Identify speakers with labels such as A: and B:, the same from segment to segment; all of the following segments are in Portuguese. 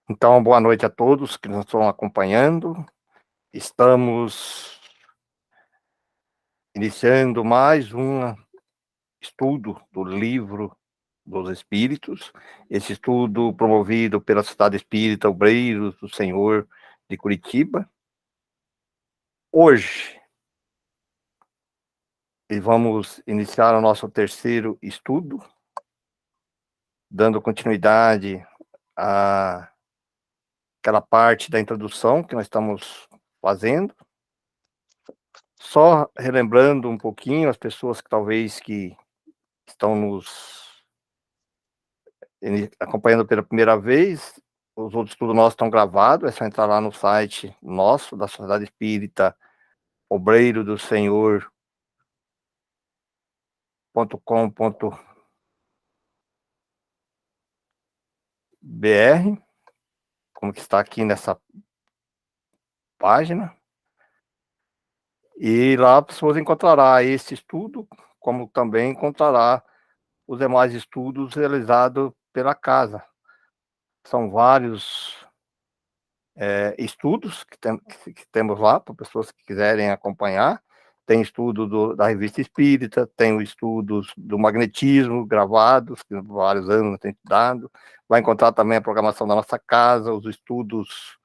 A: Então, boa noite a todos que nos estão acompanhando. Estamos iniciando mais um estudo do Livro dos Espíritos, esse estudo promovido pela Sociedade Espírita Obreiros do Senhor de Curitiba. Hoje, vamos iniciar o nosso terceiro estudo, dando continuidade àquela parte da introdução que nós estamos fazendo. Só relembrando um pouquinho as pessoas que talvez que estão nos acompanhando pela primeira vez, os outros estudos nossos estão gravados, é só entrar lá no site nosso, da Sociedade Espírita Obreiro do Senhor.com.br, como que está aqui nessa página, e lá as pessoas encontrará esse estudo, como também encontrará os demais estudos realizados pela casa. São vários estudos que temos lá, para pessoas que quiserem acompanhar. Tem estudo da Revista Espírita, tem os estudos do magnetismo, gravados, que vários anos tem dado. Vai encontrar também a programação da nossa casa, os estudos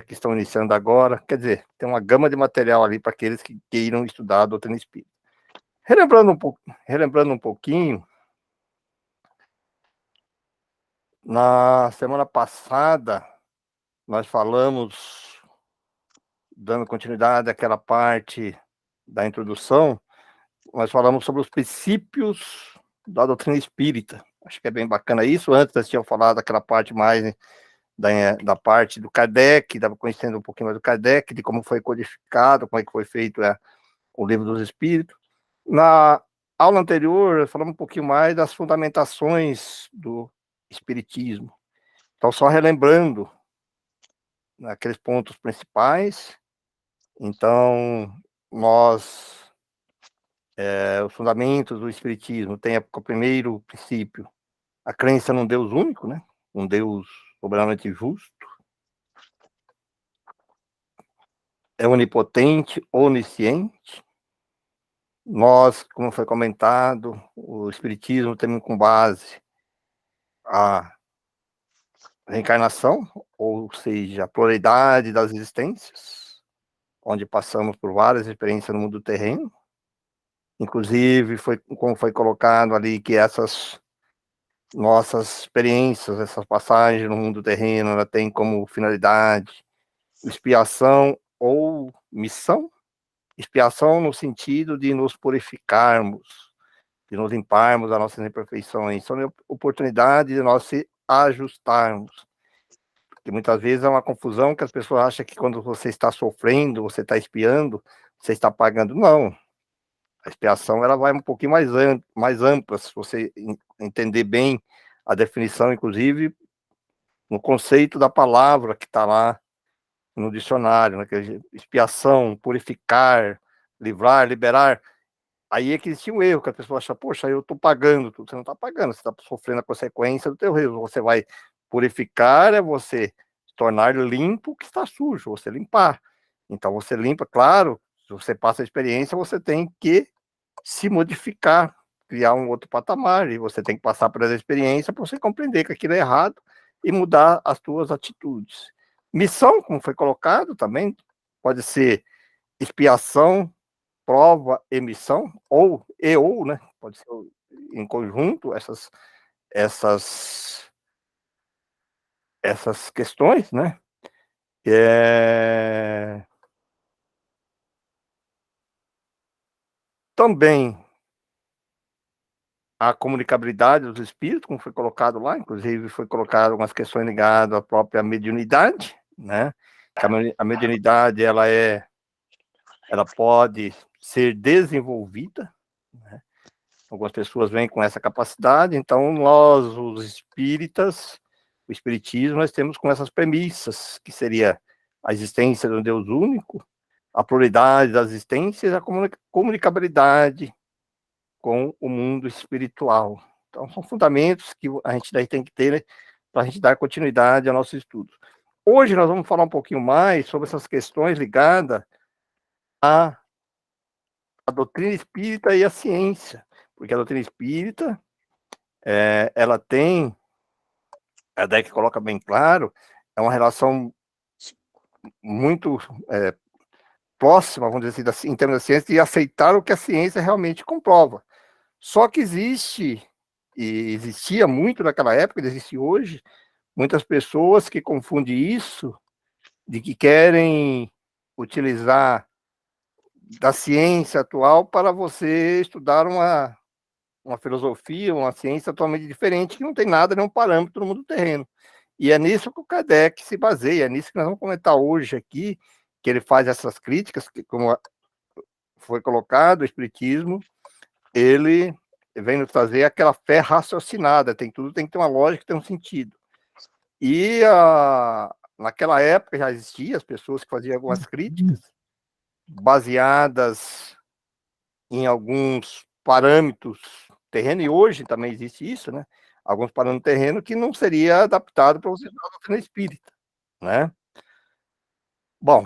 A: que estão iniciando agora. Quer dizer, tem uma gama de material ali para aqueles que queiram estudar a doutrina espírita. Relembrando um pouquinho, na semana passada, nós falamos, dando continuidade àquela parte da introdução, nós falamos sobre os princípios da doutrina espírita. Acho que é bem bacana isso. Antes nós tínhamos falado daquela parte mais da parte do Kardec, estava conhecendo um pouquinho mais do Kardec, de como foi codificado, como é que foi feito o Livro dos Espíritos. Na aula anterior, falamos um pouquinho mais das fundamentações do Espiritismo. Então, só relembrando aqueles pontos principais. Então, os fundamentos do Espiritismo tem o primeiro princípio, a crença num Deus único, né? Um Deus soberanamente justo, é onipotente, onisciente. Nós, como foi comentado, o Espiritismo tem com base a reencarnação, ou seja, a pluralidade das existências, onde passamos por várias experiências no mundo terreno. Inclusive, como foi colocado ali, que essas nossas experiências, essas passagens no mundo terreno, ela tem como finalidade expiação ou missão. Expiação no sentido de nos purificarmos, de nos limparmos das nossas imperfeições. São oportunidade de nós se ajustarmos. Porque muitas vezes é uma confusão que as pessoas acham que quando você está sofrendo, você está expiando, você está pagando. Não. A expiação ela vai um pouquinho mais ampla, se você entender bem a definição, inclusive, no conceito da palavra que está lá no dicionário, né? Que é expiação, purificar, livrar, liberar. Aí é que existe um erro, que a pessoa acha, poxa, eu estou pagando tudo. Você não está pagando, você está sofrendo a consequência do teu erro. Você vai purificar, é você tornar limpo o que está sujo, você limpar. Então, você limpa, claro, se você passa a experiência, você tem que se modificar, criar um outro patamar, e você tem que passar por essa experiência para você compreender que aquilo é errado e mudar as suas atitudes. Missão, como foi colocado também, pode ser expiação, prova e missão, ou, né? Pode ser em conjunto essas questões, né? Também a comunicabilidade dos espíritos, como foi colocado lá, inclusive foi colocado algumas questões ligadas à própria mediunidade, né? A mediunidade, ela pode ser desenvolvida, né? Algumas pessoas vêm com essa capacidade, então nós, os espíritas, o espiritismo, nós temos com essas premissas, que seria a existência de um Deus único, a pluralidade das existências, a comunicabilidade com o mundo espiritual. Então, são fundamentos que a gente daí tem que ter, né, para a gente dar continuidade ao nosso estudo. Hoje nós vamos falar um pouquinho mais sobre essas questões ligadas à, à doutrina espírita e à ciência, porque a doutrina espírita, ela tem, a Kardec coloca bem claro, é uma relação muito próxima, vamos dizer assim, em termos da ciência, de aceitar o que a ciência realmente comprova. Só que existe, e existia muito naquela época, existe hoje, muitas pessoas que confundem isso, de que querem utilizar da ciência atual para você estudar uma filosofia, uma ciência totalmente diferente, que não tem nada, nenhum parâmetro no mundo terreno. E é nisso que o Kardec se baseia, é nisso que nós vamos comentar hoje aqui, que ele faz essas críticas, que, como foi colocado, o Espiritismo, ele vem nos trazer aquela fé raciocinada, tudo tem que ter uma lógica, tem um sentido. E naquela época já existia as pessoas que faziam algumas críticas, baseadas em alguns parâmetros terreno, e hoje também existe isso, né? Alguns parâmetros terreno que não seria adaptado para você estudar a doutrina espírita, né? Bom,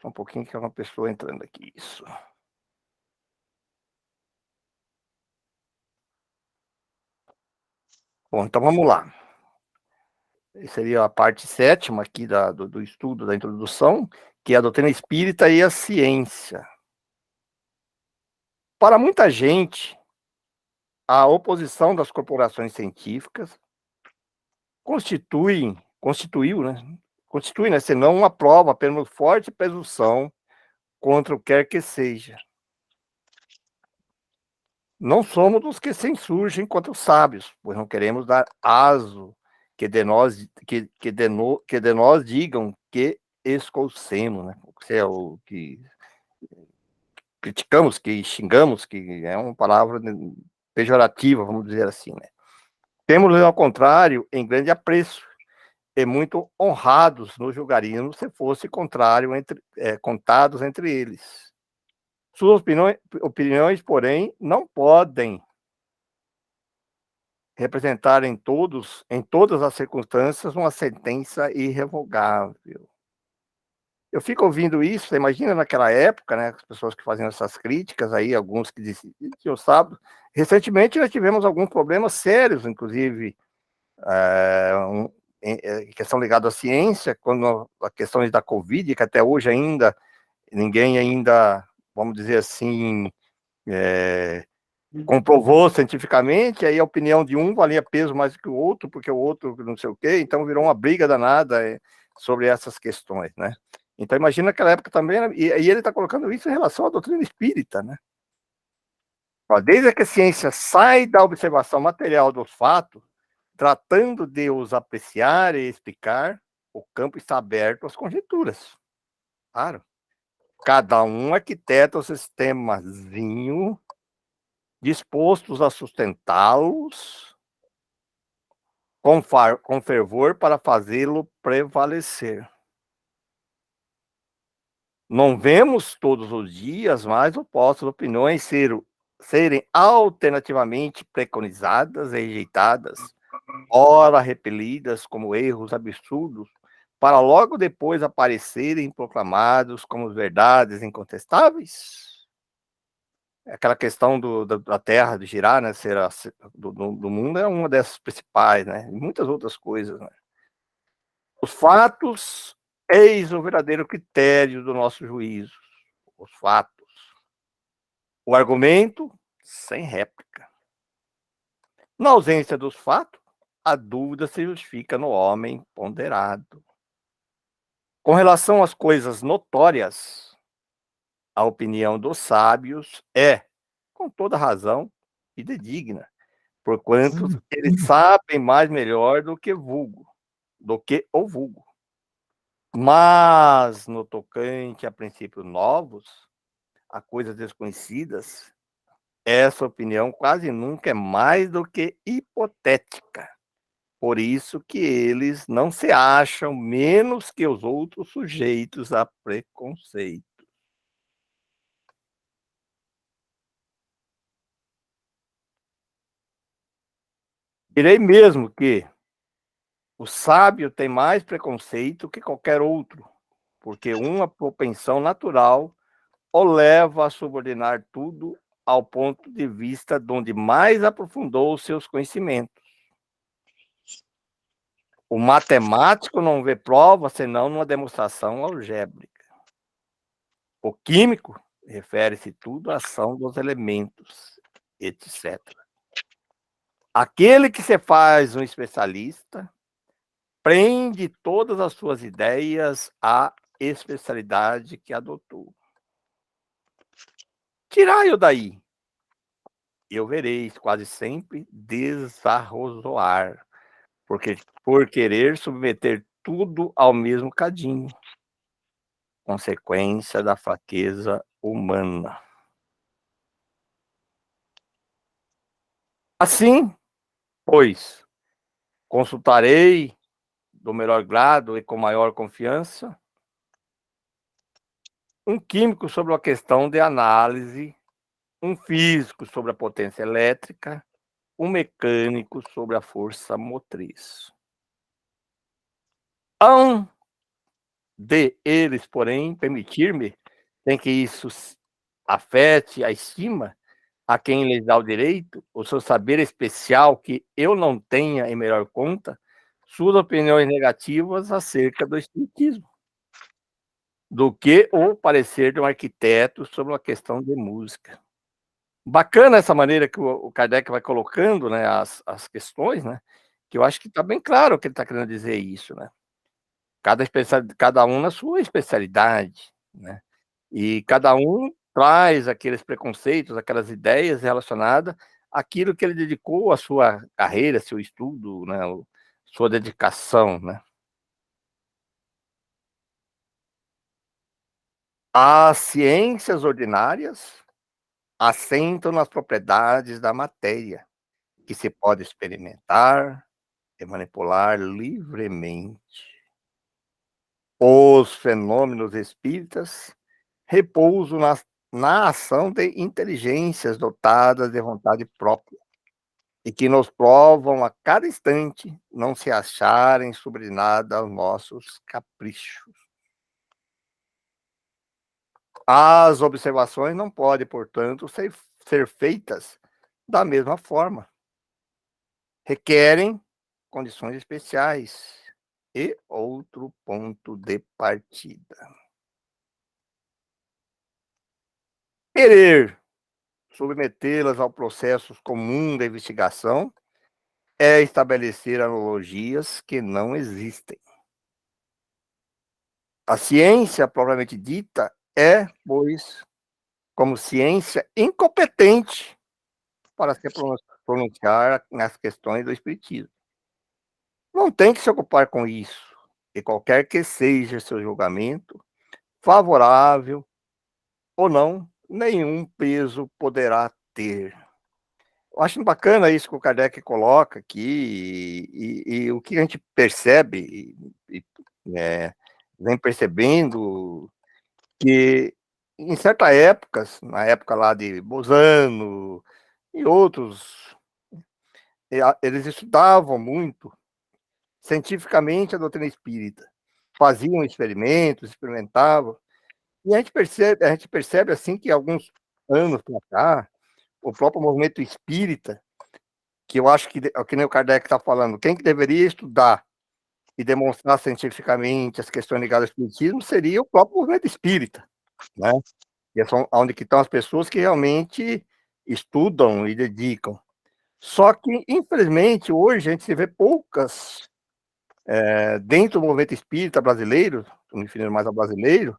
A: só um pouquinho que é uma pessoa entrando aqui, isso. Bom, então vamos lá. Essa seria a parte 7ª aqui do estudo, da introdução, que é a doutrina espírita e a ciência. Para muita gente, a oposição das corporações científicas constitui, né, senão uma prova, apenas forte presunção contra o que quer que seja. Não somos dos que se insurgem contra os sábios, pois não queremos dar aso que de nós digam que escolcemos, né? Que é o que criticamos, que xingamos, que é uma palavra pejorativa, vamos dizer assim, né? Temos, ao contrário, em grande apreço e muito honrados nos julgaríamos se fosse contrário contados entre eles. Suas opiniões, porém, não podem representar em todas as circunstâncias, uma sentença irrevogável. Eu fico ouvindo isso, você imagina naquela época, né, as pessoas que faziam essas críticas aí, alguns que diziam sábado. Recentemente nós tivemos alguns problemas sérios, inclusive, questão ligada à ciência, quando a questão da Covid, que até hoje ainda, ninguém ainda, vamos dizer assim, comprovou cientificamente, aí a opinião de um valia peso mais do que o outro, porque o outro não sei o quê, então virou uma briga danada sobre essas questões, né? Então imagina naquela época também, né? E ele está colocando isso em relação à doutrina espírita, né? Desde que a ciência sai da observação material dos fatos, tratando de os apreciar e explicar, o campo está aberto às conjecturas. Claro. Cada um arquiteta o sistemazinho dispostos a sustentá-los com fervor para fazê-lo prevalecer. Não vemos todos os dias mais opostas opiniões serem alternativamente preconizadas e rejeitadas, ora repelidas como erros absurdos, para logo depois aparecerem proclamados como verdades incontestáveis? Aquela questão da Terra de girar, né, do mundo é uma dessas principais, né, e muitas outras coisas, né? Os fatos, eis o verdadeiro critério do nosso juízo. Os fatos. O argumento, sem réplica. Na ausência dos fatos, a dúvida se justifica no homem ponderado. Com relação às coisas notórias, a opinião dos sábios é, com toda razão, fidedigna, porquanto eles sabem mais melhor do que o vulgo. Mas, no tocante a princípios novos, a coisas desconhecidas, essa opinião quase nunca é mais do que hipotética. Por isso que eles não se acham menos que os outros sujeitos a preconceito. Direi mesmo que o sábio tem mais preconceito que qualquer outro, porque uma propensão natural o leva a subordinar tudo ao ponto de vista de onde mais aprofundou os seus conhecimentos. O matemático não vê prova senão numa demonstração algébrica. O químico refere-se tudo à ação dos elementos, etc. Aquele que se faz um especialista prende todas as suas ideias à especialidade que adotou. Tirai-o daí, eu vereis quase sempre desarrozoar, porque por querer submeter tudo ao mesmo cadinho, consequência da fraqueza humana. Assim, pois, consultarei do melhor grado e com maior confiança um químico sobre a questão de análise, um físico sobre a potência elétrica, um mecânico sobre a força motriz. Hão de eles, porém, permitir-me, sem que isso afete a estima a quem lhes dá o direito, o seu saber especial que eu não tenha em melhor conta, suas opiniões negativas acerca do espiritismo, do que o parecer de um arquiteto sobre uma questão de música. Bacana essa maneira que o Kardec vai colocando, né, as questões, né, que eu acho que está bem claro que ele está querendo dizer isso, né. Cada um na sua especialidade, né. E cada um traz aqueles preconceitos, aquelas ideias relacionadas àquilo que ele dedicou a sua carreira, seu estudo, né, sua dedicação, né. As ciências ordinárias assentam nas propriedades da matéria, que se pode experimentar e manipular livremente. Os fenômenos espíritas repousam na ação de inteligências dotadas de vontade própria e que nos provam a cada instante não se acharem subordinadas aos nossos caprichos. As observações não podem, portanto, ser feitas da mesma forma. Requerem condições especiais e outro ponto de partida. Querer submetê-las ao processo comum da investigação é estabelecer analogias que não existem. A ciência, propriamente dita, é, pois, como ciência incompetente para se pronunciar nas questões do espiritismo. Não tem que se ocupar com isso, e qualquer que seja seu julgamento, favorável ou não, nenhum peso poderá ter. Eu acho bacana isso que o Kardec coloca aqui, e o que a gente percebe, vem percebendo, que em certas épocas, na época lá de Bosano e outros, eles estudavam muito cientificamente a doutrina espírita, faziam experimentos, experimentavam, e a gente percebe assim que alguns anos para cá, o próprio movimento espírita, que eu acho que nem o Kardec está falando, quem que deveria estudar e demonstrar cientificamente as questões ligadas ao espiritismo seria o próprio movimento espírita, né? E é só onde que estão as pessoas que realmente estudam e dedicam. Só que, infelizmente, hoje a gente se vê poucas, dentro do movimento espírita brasileiro, me referindo mais ao brasileiro,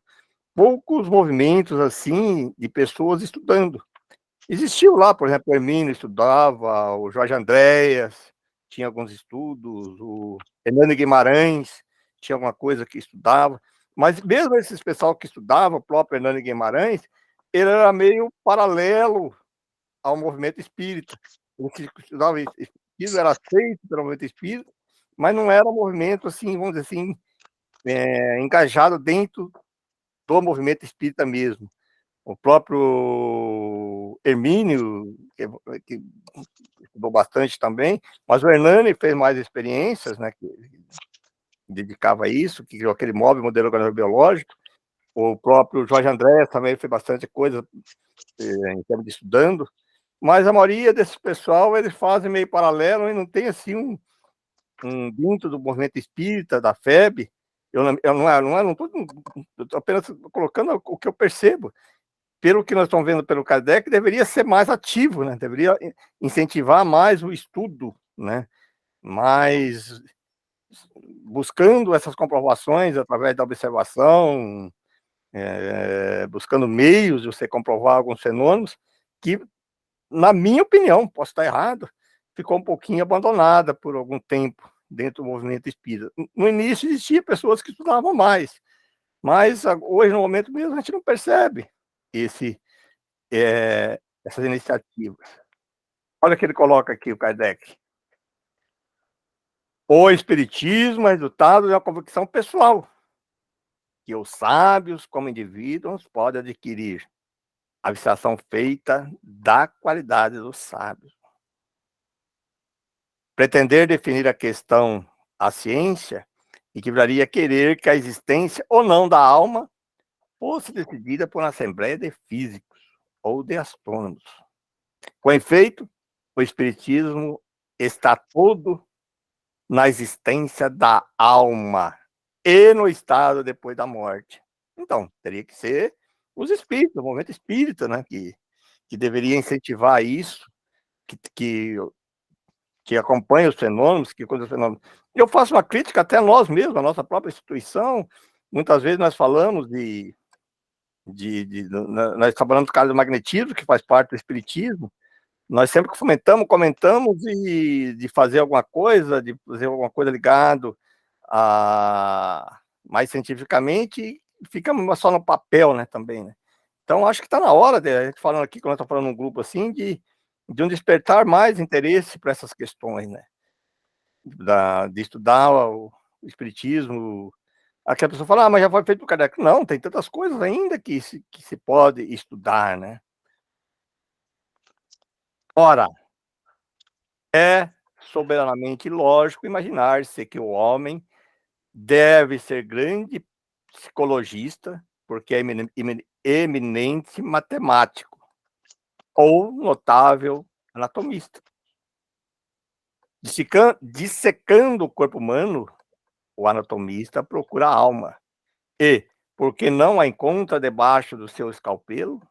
A: poucos movimentos assim de pessoas estudando. Existiu lá, por exemplo, o Hermínio estudava, o Jorge Andréas tinha alguns estudos, o Hernando Guimarães tinha alguma coisa que estudava, mas mesmo esses pessoal que estudava, o próprio Hernando Guimarães, ele era meio paralelo ao movimento espírita. Ele que estudava espiritismo, era aceito pelo movimento espírita, mas não era um movimento, assim, vamos dizer assim, engajado dentro do movimento espírita mesmo. O próprio Hermínio, que estudou bastante também, mas o Hernani fez mais experiências, né, que dedicava a isso, que criou aquele modelo orgânico biológico. O próprio Jorge André também fez bastante coisa em termos de estudando, mas a maioria desse pessoal, eles fazem meio paralelo e não tem, assim, dentro do movimento espírita, da FEB, não estou apenas colocando o que eu percebo, pelo que nós estamos vendo pelo Kardec, deveria ser mais ativo, né? Deveria incentivar mais o estudo, né? Mais buscando essas comprovações através da observação, buscando meios de você comprovar alguns fenômenos que, na minha opinião, posso estar errado, ficou um pouquinho abandonada por algum tempo dentro do movimento espírita. No início existia pessoas que estudavam mais, mas hoje, no momento mesmo, a gente não percebe esse, essas iniciativas. Olha o que ele coloca aqui, o Kardec. O espiritismo é resultado de uma convicção pessoal, que os sábios, como indivíduos, podem adquirir. A abstração feita da qualidade dos sábios. Pretender definir a questão à ciência equivaleria a querer que a existência ou não da alma fosse decidida por uma assembleia de físicos ou de astrônomos. Com efeito, o espiritismo está todo na existência da alma e no estado depois da morte. Então, teria que ser os espíritos, o movimento espírita, né, que deveria incentivar isso, que, que, que acompanha os fenômenos, que coisa os fenômenos. Eu faço uma crítica até a nós mesmos, a nossa própria instituição. Muitas vezes nós falamos nós trabalhamos com o caso do magnetismo, que faz parte do espiritismo. Nós sempre fomentamos, comentamos de fazer alguma coisa, ligado a mais cientificamente, fica só no papel, né, também, né? Então, acho que está na hora, a gente falando aqui, quando nós estamos falando num grupo assim, de um despertar mais interesse para essas questões, né? De estudar o espiritismo. Aqui a pessoa fala, mas já foi feito por Kardec. Não, tem tantas coisas ainda que se pode estudar, né? Ora, é soberanamente lógico imaginar-se que o homem deve ser grande psicologista, porque é eminente matemático, ou notável anatomista. Dissecando o corpo humano, o anatomista procura a alma. E, porque não a encontra debaixo do seu escalpelo,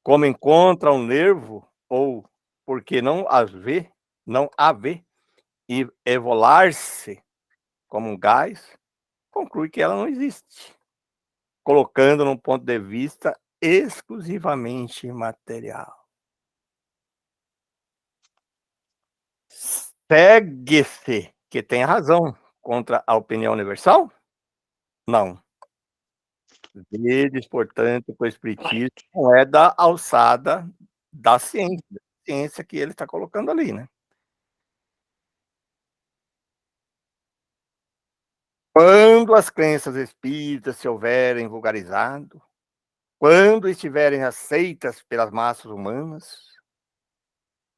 A: como encontra um nervo, ou porque não a vê, e evolar-se como um gás, conclui que ela não existe, colocando num ponto de vista exclusivamente material. Segue-se que tem razão contra a opinião universal? Não. Vedes, portanto, que o espiritismo não é da alçada da ciência que ele está colocando ali, né? Quando as crenças espíritas se houverem vulgarizado, quando estiverem aceitas pelas massas humanas,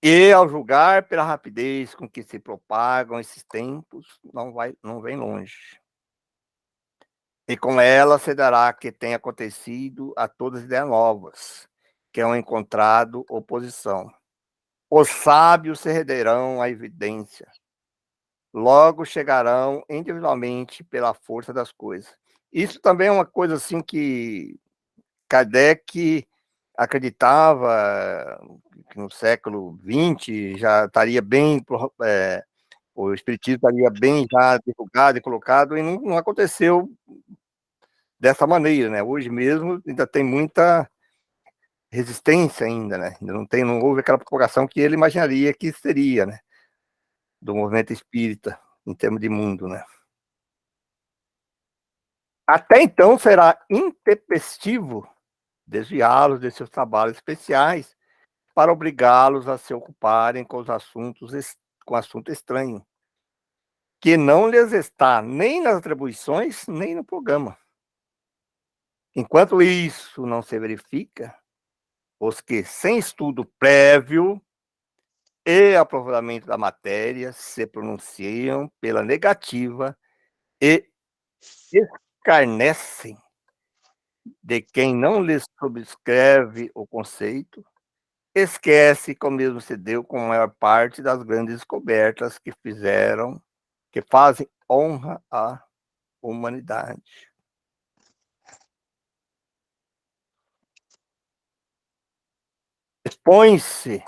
A: e ao julgar pela rapidez com que se propagam esses tempos, não vem longe. E com ela se dará que tem acontecido a todas as ideias novas, que hão encontrado oposição. Os sábios se renderão à evidência, logo chegarão individualmente pela força das coisas. Isso também é uma coisa assim que Kardec acreditava que no século XX já estaria bem, o espiritismo estaria bem já divulgado e colocado, e não aconteceu dessa maneira, né? Hoje mesmo ainda tem muita resistência ainda, né? Não houve aquela propagação que ele imaginaria que seria, né? Do movimento espírita, em termos de mundo, né? Até então será intempestivo desviá-los de seus trabalhos especiais para obrigá-los a se ocuparem com assunto estranho, que não lhes está nem nas atribuições, nem no programa. Enquanto isso não se verifica, os que, sem estudo prévio e aprofundamento da matéria, se pronunciam pela negativa e escarnecem de quem não lhes subscreve o conceito, esquece que o mesmo se deu com a maior parte das grandes descobertas que fazem honra à humanidade. Expõe-se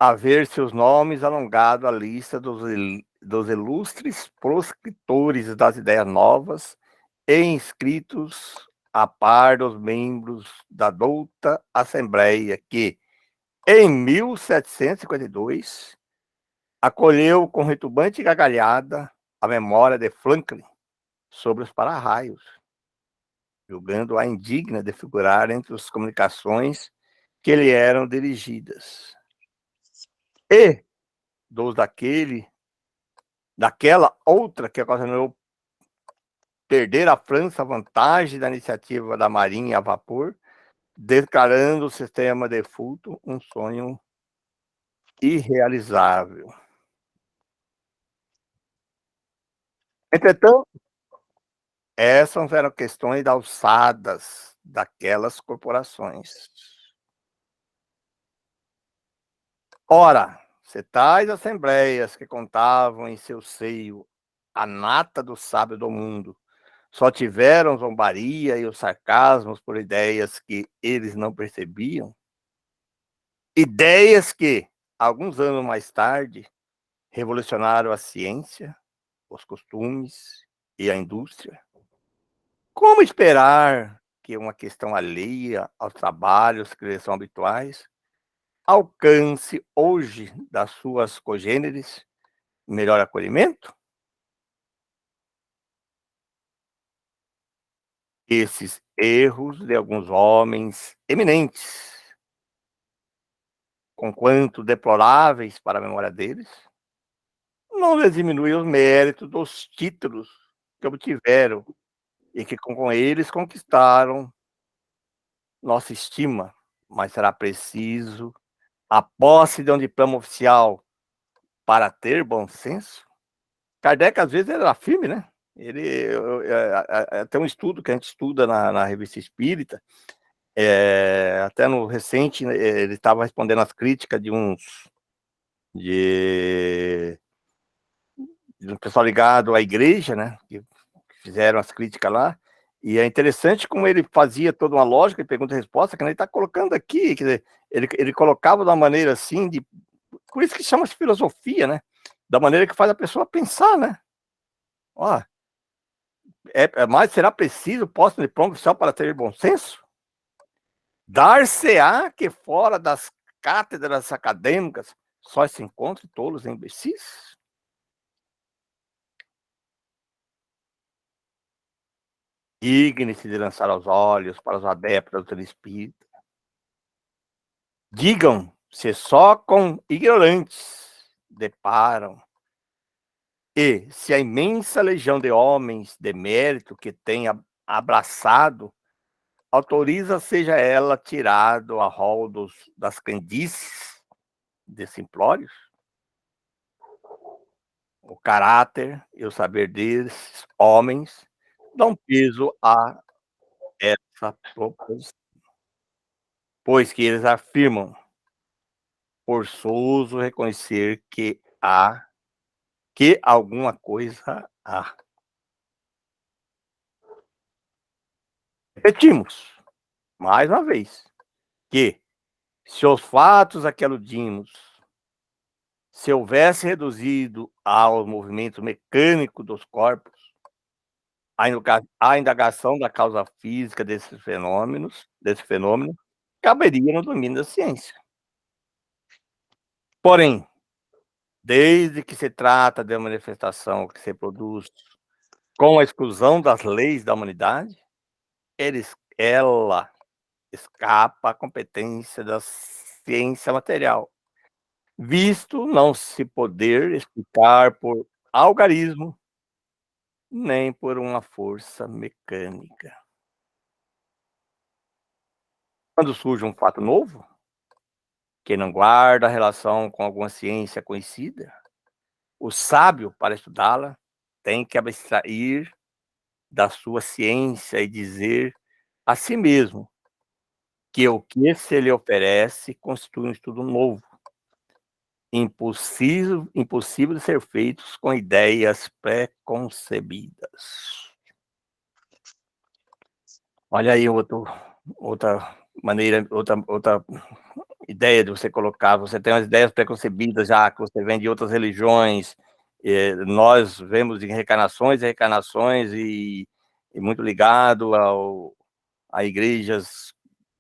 A: a ver seus nomes alongado à lista dos ilustres proscritores das ideias novas e inscritos a par dos membros da douta Assembleia que, em 1752, acolheu com retumbante gargalhada a memória de Franklin sobre os para-raios, julgando-a indigna de figurar entre as comunicações que lhe eram dirigidas. E daquela outra que ocasionou perder à França a vantagem da iniciativa da marinha a vapor, declarando o sistema defunto um sonho irrealizável. Entretanto, essas eram questões alçadas daquelas corporações. Ora, se tais assembleias que contavam em seu seio a nata do sábio do mundo só tiveram zombaria e os sarcasmos por ideias que eles não percebiam, ideias que, alguns anos mais tarde, revolucionaram a ciência, os costumes e a indústria. Como esperar que uma questão alheia aos trabalhos que lhes são habituais alcance hoje das suas cogêneres melhor acolhimento? Esses erros de alguns homens eminentes, conquanto deploráveis para a memória deles, não lhes diminui os méritos dos títulos que obtiveram e que com eles conquistaram nossa estima, mas será preciso a posse de um diploma oficial para ter bom senso? Kardec, às vezes, era firme, né? Tem um estudo que a gente estuda na Revista Espírita, até no recente, né, ele estava respondendo às críticas de, de um pessoal ligado à igreja, né? Que fizeram as críticas lá. E é interessante como ele fazia toda uma lógica de pergunta e resposta, que ele está colocando aqui, quer dizer, ele colocava de uma maneira assim, por isso que chama-se filosofia, né? Da maneira que faz a pessoa pensar, né? Ó, mas será preciso posse de diploma oficial para ter bom senso? Dar-se-á que fora das cátedras acadêmicas só se encontre tolos e imbecis? Digne-se de lançar aos olhos para os adeptos do espírito. Digam se só com ignorantes deparam, e se a imensa legião de homens de mérito que tem abraçado autoriza seja ela tirado a rol das crendices de simplórios, o caráter e o saber desses homens dão peso a essa proposição, pois que eles afirmam forçoso reconhecer que alguma coisa há. Repetimos, mais uma vez, que se os fatos a que aludimos se houvesse reduzido ao movimento mecânico dos corpos, a indagação da causa física desse fenômeno, caberia no domínio da ciência. Porém, desde que se trata de uma manifestação que se produz com a exclusão das leis da humanidade, ela escapa à competência da ciência material, visto não se poder explicar por algarismo, nem por uma força mecânica. Quando surge um fato novo, que não guarda relação com alguma ciência conhecida, o sábio, para estudá-la, tem que abstrair da sua ciência e dizer a si mesmo que o que se lhe oferece constitui um estudo novo, impossível de ser feitos com ideias pré-concebidas. Olha aí outra maneira, outra ideia de você colocar, você tem as ideias preconcebidas já que você vem de outras religiões, nós vemos em reencarnações e reencarnações e muito ligado a igrejas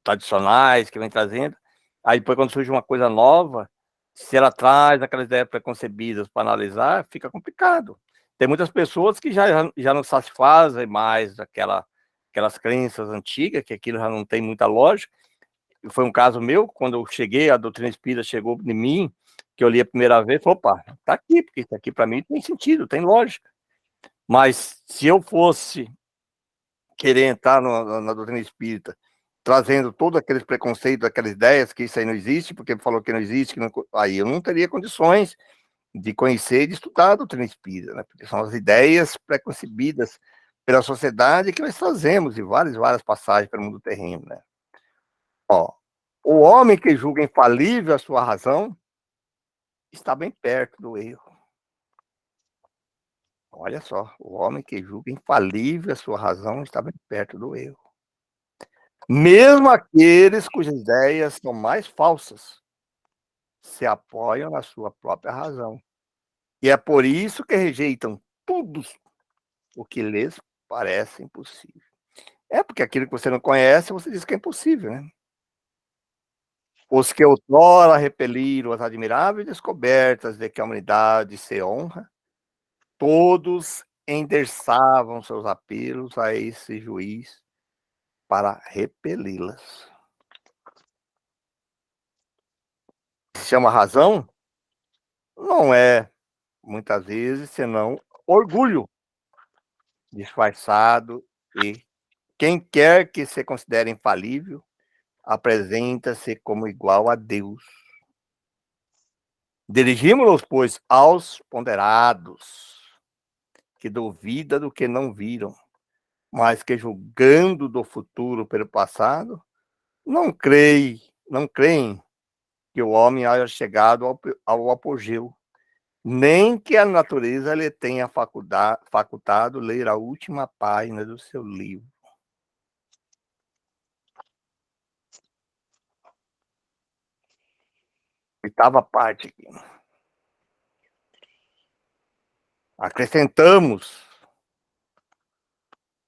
A: tradicionais que vem trazendo, aí depois quando surge uma coisa nova, se ela traz aquelas ideias preconcebidas para analisar, fica complicado. Tem muitas pessoas que já não satisfazem mais aquelas crenças antigas, que aquilo já não tem muita lógica. Foi um caso meu, quando eu cheguei, a doutrina espírita chegou em mim, que eu li a primeira vez, falei, opa, tá aqui, porque isso aqui para mim tem sentido, tem lógica. Mas se eu fosse querer entrar na doutrina espírita, trazendo todos aqueles preconceitos, aquelas ideias que isso aí não existe, porque falou que não existe, que não, aí eu não teria condições de conhecer e de estudar a doutrina espírita, né? Porque são as ideias preconcebidas pela sociedade que nós trazemos em várias passagens pelo mundo terreno, né? Ó, o homem que julga infalível a sua razão está bem perto do erro. Olha só, o homem que julga infalível a sua razão está bem perto do erro. Mesmo aqueles cujas ideias são mais falsas se apoiam na sua própria razão. E é por isso que rejeitam tudo o que lhes parece impossível. É porque aquilo que você não conhece, você diz que é impossível, né? Os que outrora repeliram as admiráveis descobertas de que a humanidade se honra, todos endereçavam seus apelos a esse juiz para repeli-las. Se chama razão, não é, muitas vezes, senão orgulho disfarçado e quem quer que se considere infalível apresenta-se como igual a Deus. Dirigimos-nos, pois, aos ponderados, que duvida do que não viram, mas que julgando do futuro pelo passado, não creem que o homem haya chegado ao apogeu, nem que a natureza lhe tenha facultado ler a última página do seu livro. Oitava parte aqui. Acrescentamos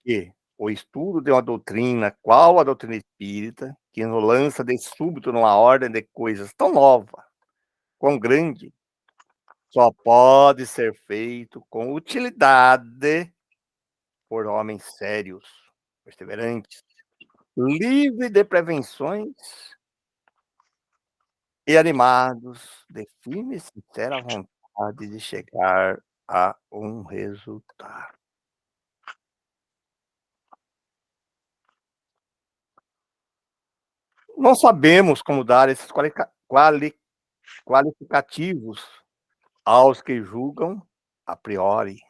A: que o estudo de uma doutrina, qual a doutrina espírita, que nos lança de súbito numa ordem de coisas tão nova, quão grande, só pode ser feito com utilidade por homens sérios, perseverantes, livres de prevenções e animados de firme e sincera vontade de chegar a um resultado. Não sabemos como dar esses qualificativos aos que julgam a priori,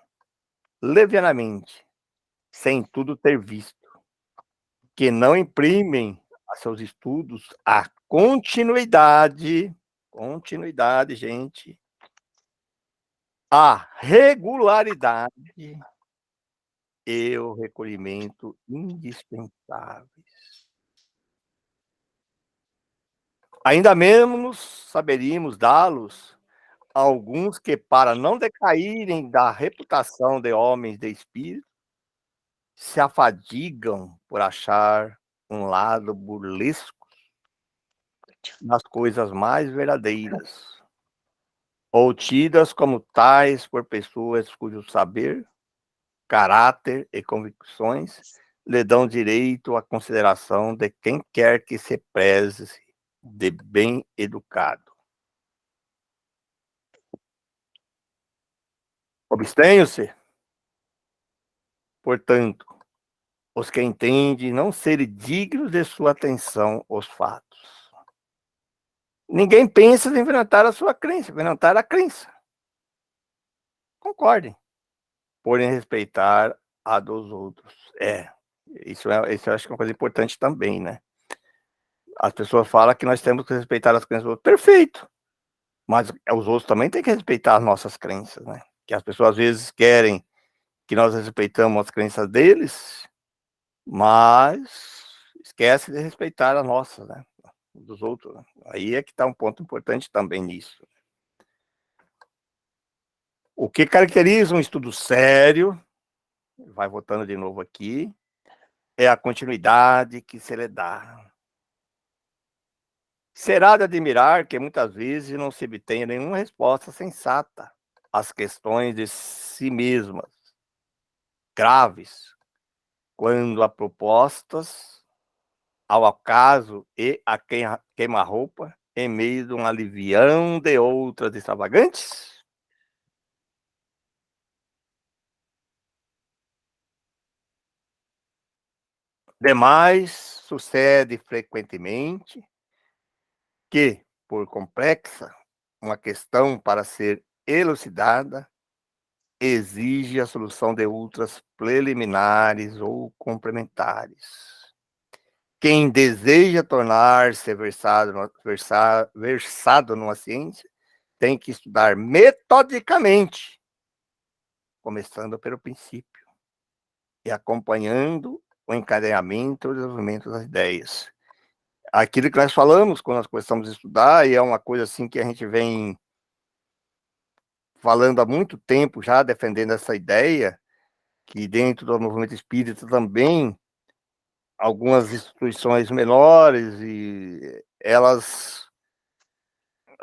A: levianamente, sem tudo ter visto, que não imprimem a seus estudos a continuidade, gente, a regularidade e o recolhimento indispensáveis. Ainda menos saberíamos dá-los a alguns que, para não decaírem da reputação de homens de espírito, se afadigam por achar um lado burlesco nas coisas mais verdadeiras, ou tidas como tais por pessoas cujo saber, caráter e convicções lhe dão direito à consideração de quem quer que se preze de bem educado. Abstenham-se, portanto, os que entendem não serem dignos de sua atenção os fatos. Ninguém pensa em inventar a sua crença, inventar a crença. Concordem. Porém, respeitar a dos outros. Isso eu acho que é uma coisa importante também, né? As pessoas falam que nós temos que respeitar as crenças dos outros. Perfeito. Mas os outros também têm que respeitar as nossas crenças, né? Que as pessoas às vezes querem que nós respeitamos as crenças deles, mas esquece de respeitar as nossas, né? Dos outros. Né? Aí é que está um ponto importante também nisso. O que caracteriza um estudo sério, vai voltando de novo aqui, é a continuidade que se lhe dá. Será de admirar que muitas vezes não se obtenha nenhuma resposta sensata às questões de si mesmas, graves, quando há propostas ao acaso e a queima-roupa em meio de um alivião de outras extravagantes? Demais, sucede frequentemente que, por complexa, uma questão para ser elucidada, exige a solução de outras preliminares ou complementares. Quem deseja tornar-se versado numa ciência tem que estudar metodicamente, começando pelo princípio e acompanhando o encadeamento e o desenvolvimento das ideias. Aquilo que nós falamos quando nós começamos a estudar, e é uma coisa assim que a gente vem falando há muito tempo já, defendendo essa ideia, que dentro do movimento espírita também, algumas instituições menores, e as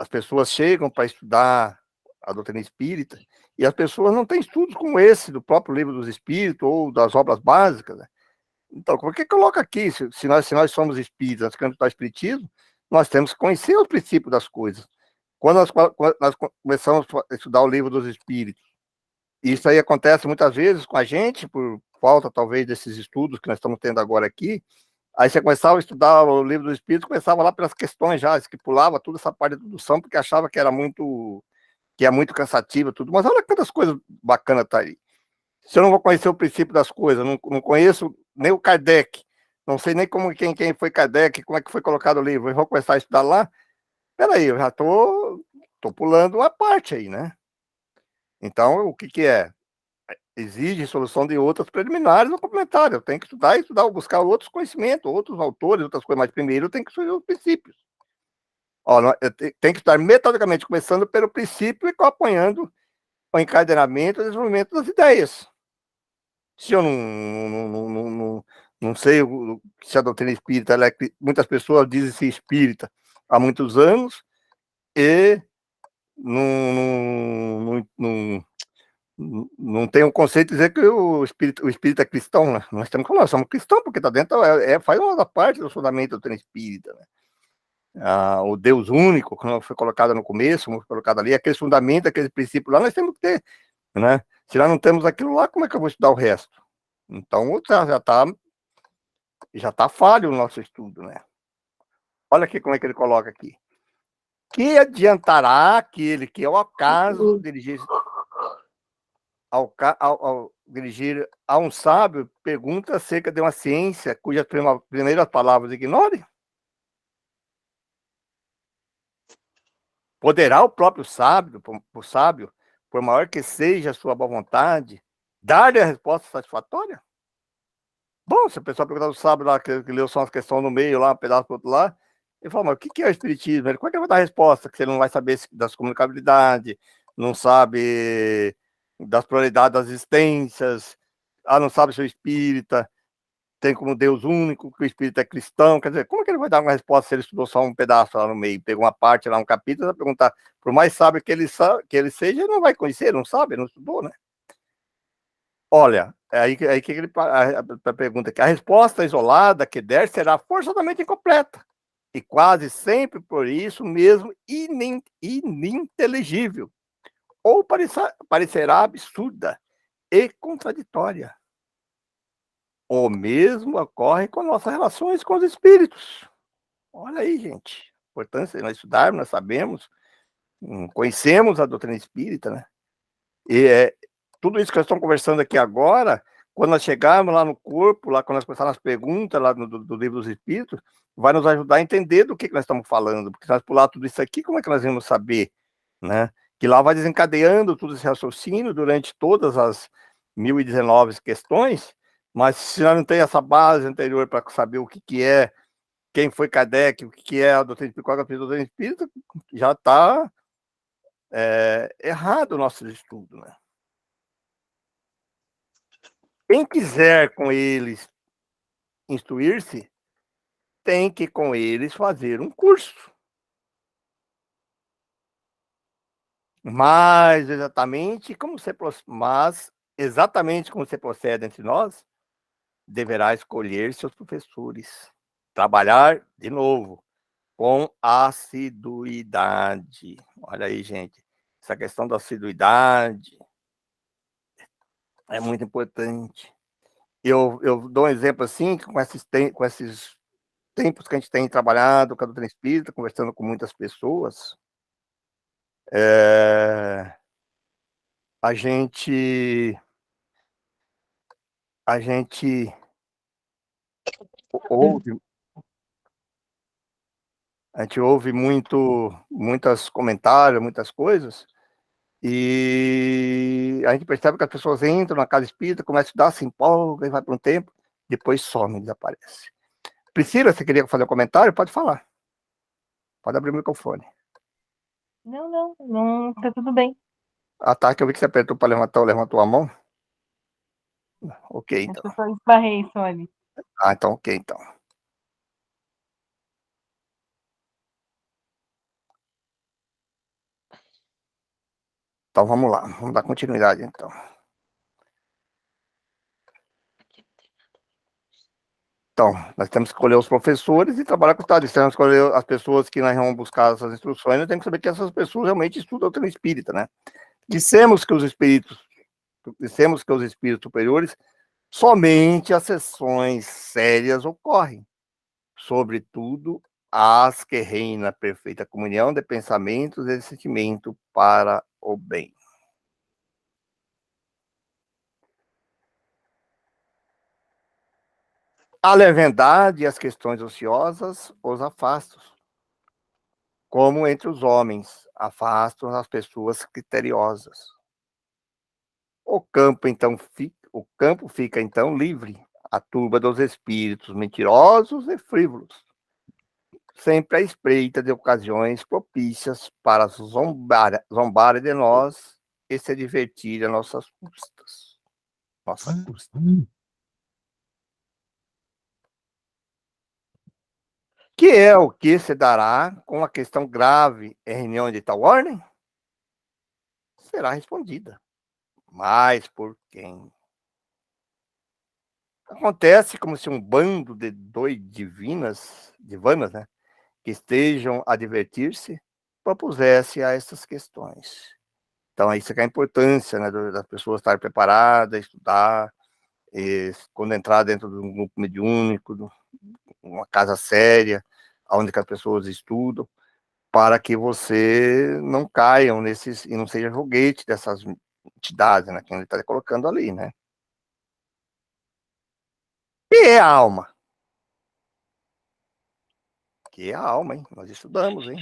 A: pessoas chegam para estudar a doutrina espírita, e as pessoas não têm estudos como esse, do próprio livro dos espíritos, ou das obras básicas, né? Então, por que coloca aqui, se nós somos espíritas, nós queremos estudar espiritismo, nós temos que conhecer o princípio das coisas. Quando nós começamos a estudar o livro dos espíritos, isso aí acontece muitas vezes com a gente, por falta, talvez, desses estudos que nós estamos tendo agora aqui. Aí você começava a estudar o livro dos espíritos, começava lá pelas questões já, que pulava toda essa parte de introdução, porque achava que que é muito cansativa, tudo. Mas olha quantas coisas bacanas tá aí. Se eu não vou conhecer o princípio das coisas, não conheço nem o Kardec, não sei nem quem foi Kardec, como é que foi colocado o livro, eu vou começar a estudar lá, peraí, eu já tô pulando uma parte aí, né? Então, o que é? Exige solução de outras preliminares ou complementares. Eu tenho que estudar, buscar outros conhecimentos, outros autores, outras coisas, mas primeiro eu tenho que estudar os princípios. Eu tenho que estudar metodicamente, começando pelo princípio e acompanhando o encadenamento e o desenvolvimento das ideias. Se eu não sei se a doutrina espírita, muitas pessoas dizem ser espírita há muitos anos e não tem um conceito de dizer que o espírito é cristão, né? Nós temos que falar, somos cristãos, porque está dentro, faz uma parte do fundamento da doutrina espírita, né? O Deus único, que foi colocado no começo, foi colocado ali, aquele fundamento, aquele princípio lá, nós temos que ter, né? Se nós não temos aquilo lá, como é que eu vou estudar o resto? Então, já tá falho o nosso estudo, né? Olha aqui como é que ele coloca aqui. Que adiantará aquele que, ao acaso, ao dirigir a um sábio, pergunta acerca de uma ciência cujas primeiras palavras ignore? Poderá o próprio sábio, por maior que seja a sua boa vontade, dar-lhe a resposta satisfatória? Bom, se a pessoa perguntar do sábio lá, que leu só uma questão no meio, lá, um pedaço do outro lá, ele fala, mas o que é o espiritismo? Como é que ele vai dar a resposta? Que ele não vai saber das comunicabilidades, não sabe das probabilidades das existências, não sabe se o espírita tem como Deus único, que o espírito é cristão, quer dizer, como é que ele vai dar uma resposta se ele estudou só um pedaço lá no meio, pegou uma parte lá, um capítulo, vai perguntar, por mais sábio que ele seja, ele não vai conhecer, não sabe, ele não estudou, né? Olha, aí que ele a pergunta que a resposta isolada que der será forçosamente incompleta e quase sempre por isso mesmo ininteligível, ou parecerá absurda e contraditória. O mesmo ocorre com nossas relações com os espíritos. Olha aí, gente, a importância de nós estudarmos, nós sabemos, conhecemos a doutrina espírita, né? E tudo isso que nós estamos conversando aqui agora, quando nós chegarmos lá no corpo, lá quando nós começarmos as perguntas lá do livro dos Espíritos, vai nos ajudar a entender do que nós estamos falando, porque se nós pular tudo isso aqui, como é que nós vamos saber, né? Que lá vai desencadeando todo esse raciocínio durante todas as 1019 questões, mas se nós não tem essa base anterior para saber o que é, quem foi Kardec, o que é a doutrina espírita, qual é a doutrina espírita, já está errado o nosso estudo, né? Quem quiser com eles instruir-se, tem que com eles fazer um curso. Mas exatamente como você procede entre nós, deverá escolher seus professores. Trabalhar, de novo, com assiduidade. Olha aí, gente. Essa questão da assiduidade é muito importante. Eu dou um exemplo assim, com esses tempos que a gente tem trabalhado com a doutrina espírita, conversando com muitas pessoas, a gente a gente ouve a gente ouve muitas comentários, muitas coisas, e a gente percebe que as pessoas entram na casa espírita, começam a estudar, se empolgam, e vai por um tempo, depois some, desaparece. Priscila, você queria fazer um comentário? Pode falar. Pode abrir o microfone.
B: Não, tá tudo bem.
A: Ah, tá, que eu vi que você apertou para levantou a mão. Ok,
B: Acho
A: então.
B: que eu só esbarrei só ali.
A: Ah, então, ok, então. Então, vamos lá. Vamos dar continuidade, então. Então, nós temos que escolher os professores e trabalhar com o Estado. Se nós escolher as pessoas que nós vamos buscar essas instruções, nós temos que saber que essas pessoas realmente estudam a doutrina espírita, né? Dissemos que os espíritos superiores, somente as sessões sérias ocorrem, sobretudo as que reinam a perfeita comunhão de pensamentos e de sentimento para o bem. A leviandade e as questões ociosas os afastam, como entre os homens afastam as pessoas criteriosas. O campo fica então livre, a turba dos espíritos mentirosos e frívolos, sempre à espreita de ocasiões propícias para zombar de nós e se divertir a nossas custas. Nossa custa. Que é o que se dará com a questão grave em reunião de tal ordem? Será respondida. Mas por quem? Acontece como se um bando de divanas, né, que estejam a divertir-se, propusesse a essas questões. Então, isso é a importância, né, das pessoas estarem preparadas, estudar, quando entrar dentro de um grupo mediúnico, uma casa séria, onde as pessoas estudam, para que você não caiam nesses, e não seja joguete dessas entidades, né, que ele está colocando ali, né. Que é a alma? Que é a alma, hein? Nós estudamos, hein?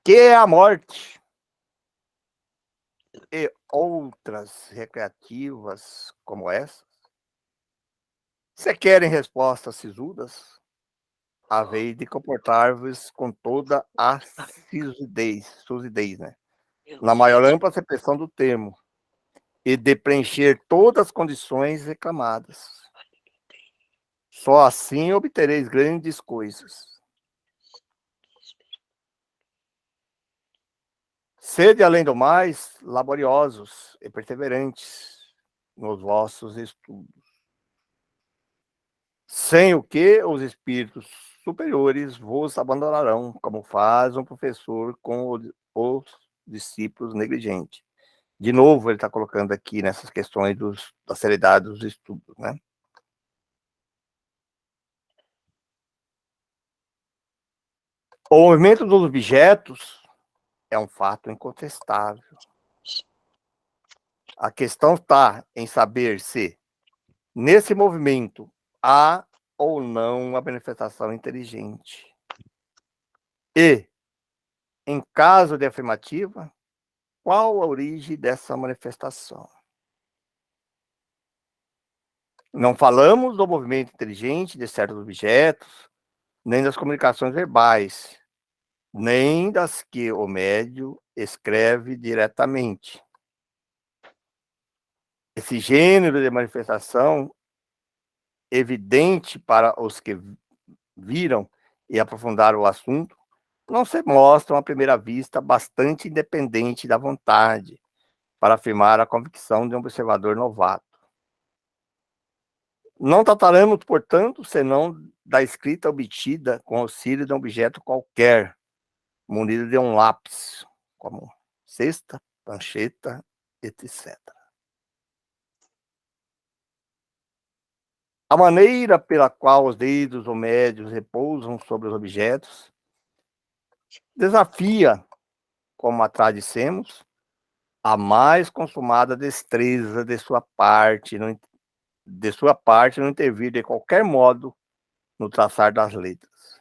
A: Que é a morte? E outras recreativas como essas? Se querem respostas sisudas, havei de comportar-vos com toda a sisudez, né? Na maior ampla acepção do termo, e de preencher todas as condições reclamadas. Só assim obtereis grandes coisas. Sede, além do mais, laboriosos e perseverantes nos vossos estudos, sem o que os espíritos superiores vos abandonarão, como faz um professor com os discípulos negligentes. De novo, ele está colocando aqui nessas questões da seriedade dos estudos, né? O movimento dos objetos é um fato incontestável. A questão está em saber se, nesse movimento, há ou não uma manifestação inteligente. E, em caso de afirmativa, qual a origem dessa manifestação? Não falamos do movimento inteligente de certos objetos, nem das comunicações verbais, nem das que o médium escreve diretamente. Esse gênero de manifestação, evidente para os que viram e aprofundaram o assunto, não se mostram à primeira vista bastante independente da vontade para afirmar a convicção de um observador novato. Não trataremos, portanto, senão da escrita obtida com auxílio de um objeto qualquer, munido de um lápis, como cesta, prancheta, etc. A maneira pela qual os dedos ou médios repousam sobre os objetos desafia, como atrás dissemos, a mais consumada destreza de sua parte no intervir de qualquer modo no traçar das letras.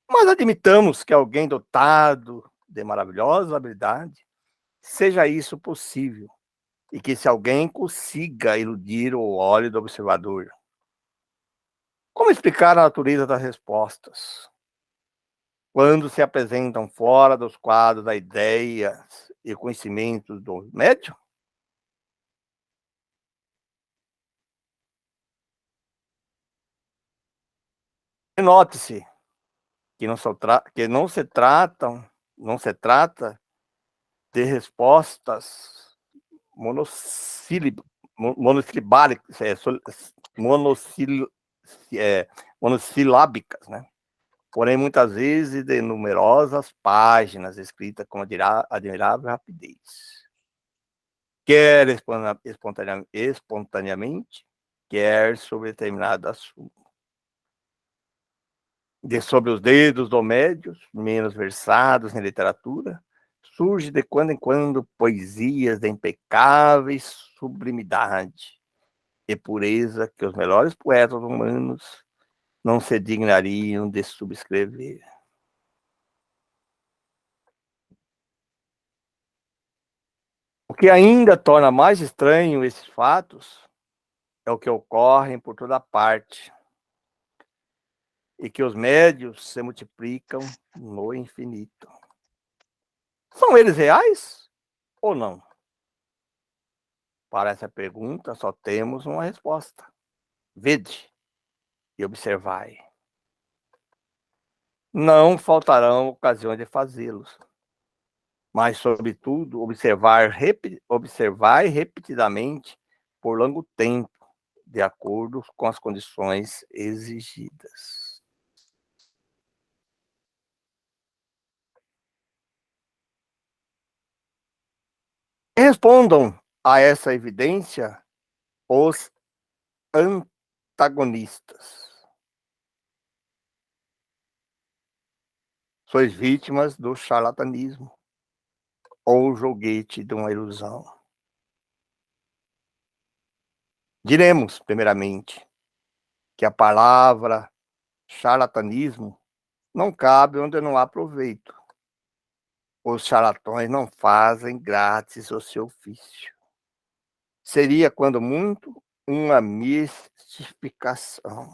A: Mas admitamos que alguém dotado de maravilhosa habilidade seja isso possível, e que se alguém consiga iludir o olho do observador, como explicar a natureza das respostas? Quando se apresentam fora dos quadros das ideias e conhecimentos do médium? Note-se que não se trata de respostas monossilábicas, monossilábicas, né? Porém, muitas vezes de numerosas páginas escritas com admirável rapidez. Quer espontaneamente, quer sobre determinado assunto. Sobre os dedos do médios, menos versados em literatura, surge de quando em quando poesias de impecáveis sublimidade e pureza que os melhores poetas humanos não se dignariam de subscrever. O que ainda torna mais estranho esses fatos é o que ocorrem por toda parte e que os médios se multiplicam no infinito. São eles reais ou não? Para essa pergunta, só temos uma resposta. Vede e observai. Não faltarão ocasiões de fazê-los, mas, sobretudo, observai repetidamente por longo tempo, de acordo com as condições exigidas. Respondam a essa evidência os antagonistas. Sois vítimas do charlatanismo ou joguete de uma ilusão. Diremos, primeiramente, que a palavra charlatanismo não cabe onde não há proveito. Os charlatões não fazem grátis o seu ofício. Seria, quando muito, uma mistificação.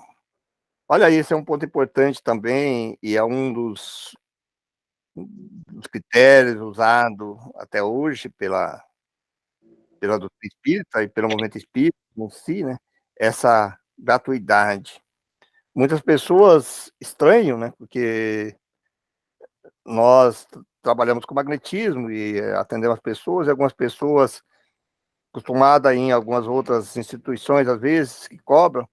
A: Olha, esse é um ponto importante também, e é um dos critérios usados até hoje pela doutrina espírita e pelo movimento espírita em si, né? Essa gratuidade. Muitas pessoas estranham, né? Porque nós trabalhamos com magnetismo e atendemos as pessoas, e algumas pessoas acostumadas em algumas outras instituições, às vezes, que cobram,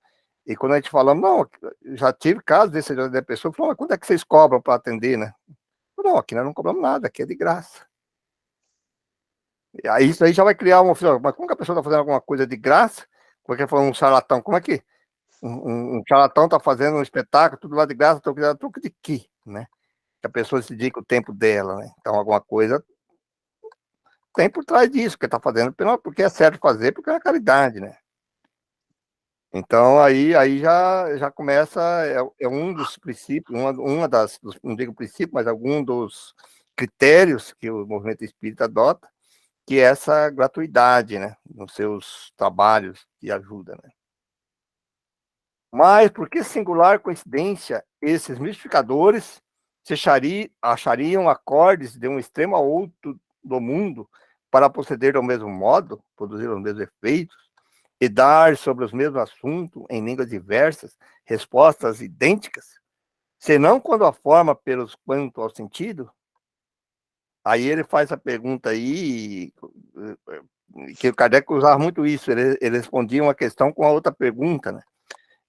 A: e quando a gente fala, não, já tive casos desse da pessoa, falou, quanto é que vocês cobram para atender, né? Não, aqui nós não cobramos nada, aqui é de graça. Aí isso aí já vai criar uma... Mas como que a pessoa está fazendo alguma coisa de graça? Como é que foi um charlatão? Como é que um charlatão está fazendo um espetáculo, tudo lá de graça, troco de quê, né? Que a pessoa se dedica o tempo dela, né? Então, alguma coisa tem por trás disso, que está fazendo porque é certo fazer, porque é caridade, né? Então, aí já começa, é um dos princípios, não digo princípio, mas algum dos critérios que o movimento espírita adota, que é essa gratuidade, né, nos seus trabalhos de ajuda, né. Mas, por que singular coincidência, esses mistificadores achariam acordes de um extremo a outro do mundo para proceder ao mesmo modo, produzir os mesmos efeitos, e dar sobre os mesmos assuntos, em línguas diversas, respostas idênticas, senão quando a forma pelos quanto ao sentido? Aí ele faz a pergunta aí, que o Kardec usava muito isso, ele respondia uma questão com a outra pergunta, né?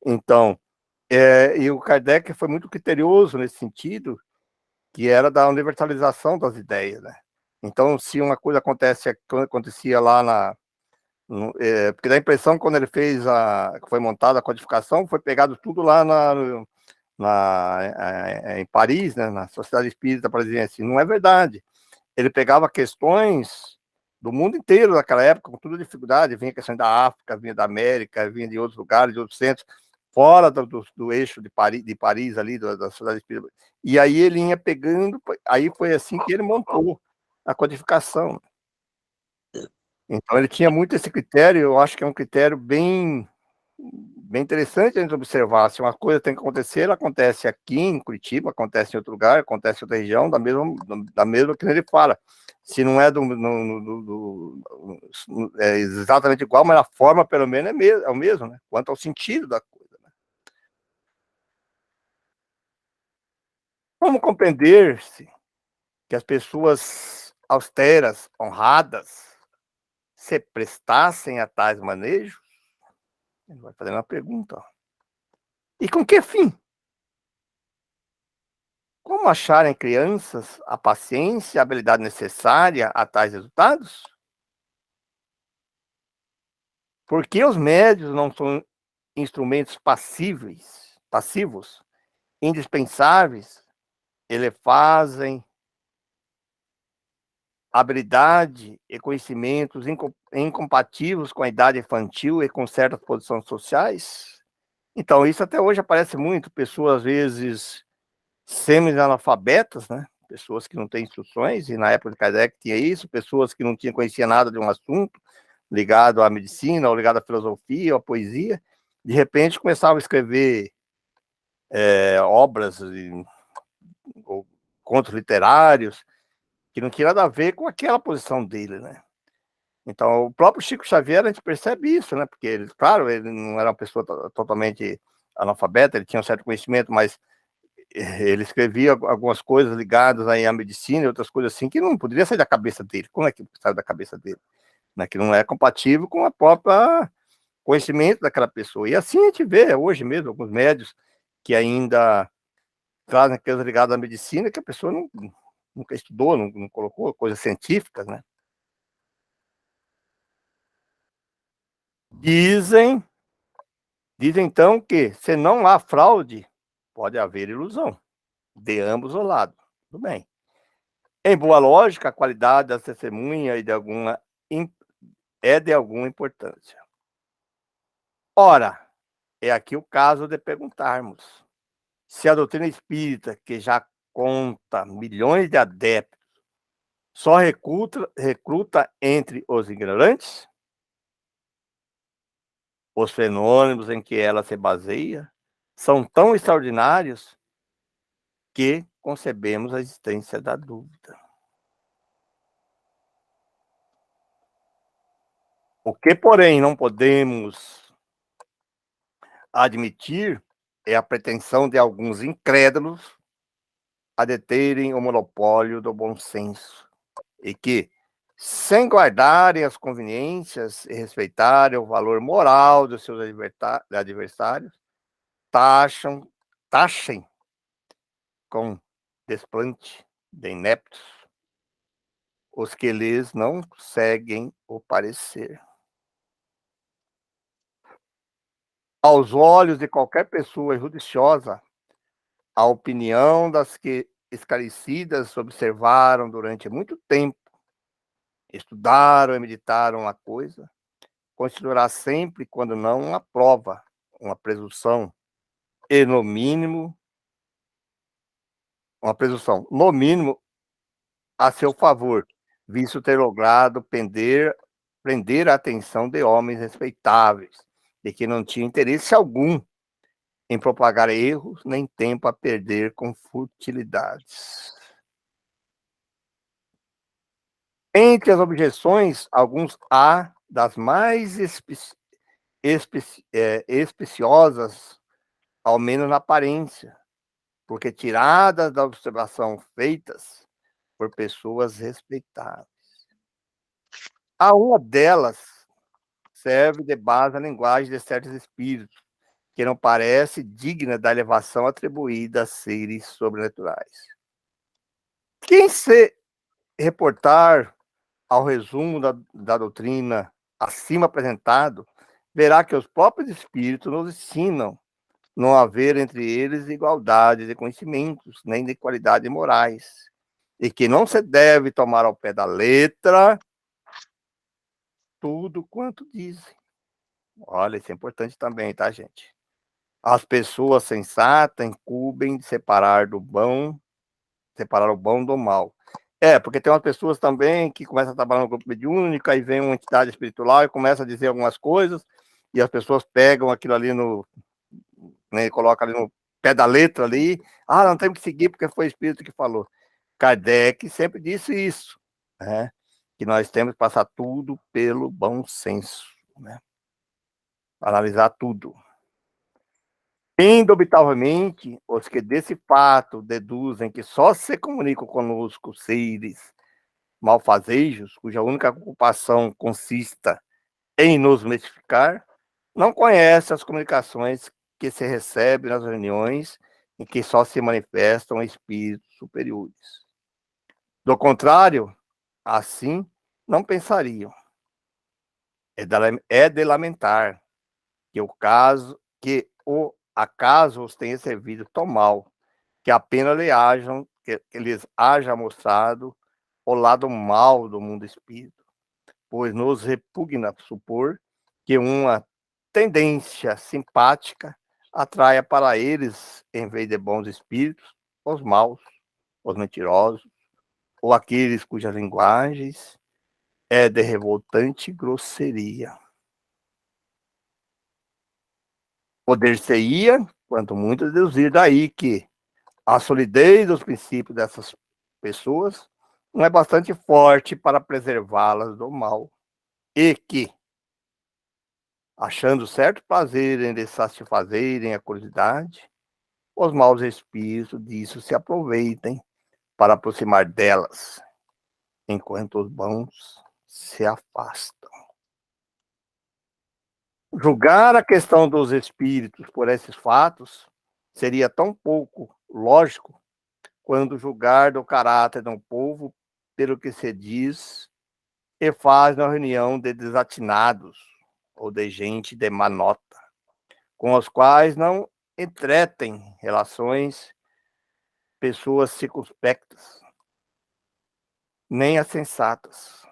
A: Então, e o Kardec foi muito criterioso nesse sentido, que era da universalização das ideias, né? Então, se uma coisa acontecia lá porque dá a impressão que quando ele fez foi montada a codificação, foi pegado tudo lá em Paris, né, na Sociedade Espírita Parisiense. Não é verdade. Ele pegava questões do mundo inteiro daquela época, com toda dificuldade, vinha questões da África, vinha da América, vinha de outros lugares, de outros centros, fora do eixo de Paris ali, da Sociedade Espírita. E aí ele ia pegando, aí foi assim que ele montou a codificação. Então ele tinha muito esse critério, eu acho que é um critério bem interessante a gente observar. Se uma coisa tem que acontecer, ela acontece aqui em Curitiba, acontece em outro lugar, acontece em outra região, da mesma que ele fala. Se não é exatamente igual, mas a forma, pelo menos, é o mesmo, né? Quanto ao sentido da coisa. Né? Como compreender-se que as pessoas austeras, honradas, se prestassem a tais manejos? Ele vai fazer uma pergunta. Ó. E com que fim? Como achar em crianças a paciência e a habilidade necessária a tais resultados? Por que os médios não são instrumentos passivos, indispensáveis? Eles fazem habilidade e conhecimentos incompatíveis com a idade infantil e com certas posições sociais? Então, isso até hoje aparece muito, pessoas às vezes semi-analfabetas, né? Pessoas que não têm instruções, e na época de Kardec tinha isso, pessoas que não conheciam nada de um assunto ligado à medicina, ou ligado à filosofia, ou à poesia, de repente começavam a escrever obras ou contos literários que não tinha nada a ver com aquela posição dele, né? Então, o próprio Chico Xavier, a gente percebe isso, né? Porque, ele, claro, ele não era uma pessoa totalmente analfabeta, ele tinha um certo conhecimento, mas ele escrevia algumas coisas ligadas aí à medicina e outras coisas assim que não poderia sair da cabeça dele. Como é que sai da cabeça dele? Né? Que não é compatível com a própria conhecimento daquela pessoa. E assim a gente vê hoje mesmo alguns médios que ainda trazem coisas ligadas à medicina que a pessoa nunca estudou, não colocou coisas científicas, né? Dizem então que se não há fraude, pode haver ilusão, de ambos os lados. Tudo bem. Em boa lógica, a qualidade da testemunha é de alguma importância. Ora, é aqui o caso de perguntarmos se a doutrina espírita, que já conta milhões de adeptos, só recruta entre os ignorantes? Os fenômenos em que ela se baseia são tão extraordinários que concebemos a existência da dúvida. O que, porém, não podemos admitir é a pretensão de alguns incrédulos a deterem o monopólio do bom senso e que, sem guardarem as conveniências e respeitarem o valor moral dos seus adversários, taxem com desplante de ineptos os que lhes não seguem o parecer. Aos olhos de qualquer pessoa judiciosa, a opinião das que esclarecidas observaram durante muito tempo, estudaram e meditaram a coisa, constituirá sempre, quando não uma prova, uma presunção, e no mínimo, uma presunção, no mínimo, a seu favor, visto ter logrado prender a atenção de homens respeitáveis, de que não tinha interesse algum em propagar erros, nem tempo a perder com futilidades. Entre as objeções, alguns há das mais especiosas, ao menos na aparência, porque tiradas da observação feitas por pessoas respeitáveis. A uma delas serve de base a linguagem de certos espíritos, que não parece digna da elevação atribuída a seres sobrenaturais. Quem se reportar ao resumo da doutrina acima apresentado, verá que os próprios espíritos nos ensinam não haver entre eles igualdade de conhecimentos, nem de qualidades morais, e que não se deve tomar ao pé da letra tudo quanto dizem. Olha, isso é importante também, tá, gente? As pessoas sensatas incumbem de separar o bom do mal. Porque tem umas pessoas também que começam a trabalhar no grupo mediúnico, aí vem uma entidade espiritual e começa a dizer algumas coisas, e as pessoas pegam aquilo ali né, colocam ali no pé da letra ali, não temos que seguir porque foi o espírito que falou. Kardec sempre disse isso, né? Que nós temos que passar tudo pelo bom senso, né? Analisar tudo. Indubitavelmente, os que desse fato deduzem que só se comunicam conosco seres malfazejos, cuja única ocupação consista em nos mistificar, não conhecem as comunicações que se recebem nas reuniões em que só se manifestam espíritos superiores. Do contrário, assim não pensariam. É de lamentar que o acaso os tenha servido tão mal, que apenas que lhes haja mostrado o lado mal do mundo espírito, pois nos repugna supor que uma tendência simpática atraia para eles, em vez de bons espíritos, os maus, os mentirosos, ou aqueles cujas linguagens é de revoltante grosseria. Poder-se-ia, quanto muito, deduzir daí que a solidez dos princípios dessas pessoas não é bastante forte para preservá-las do mal, e que, achando certo prazer em lhe satisfazerem a curiosidade, os maus espíritos disso se aproveitem para aproximar delas, enquanto os bons se afastam. Julgar a questão dos espíritos por esses fatos seria tão pouco lógico quando julgar do caráter de um povo pelo que se diz e faz na reunião de desatinados ou de gente de má nota, com os quais não entretem relações pessoas circunspectas, nem as sensatas.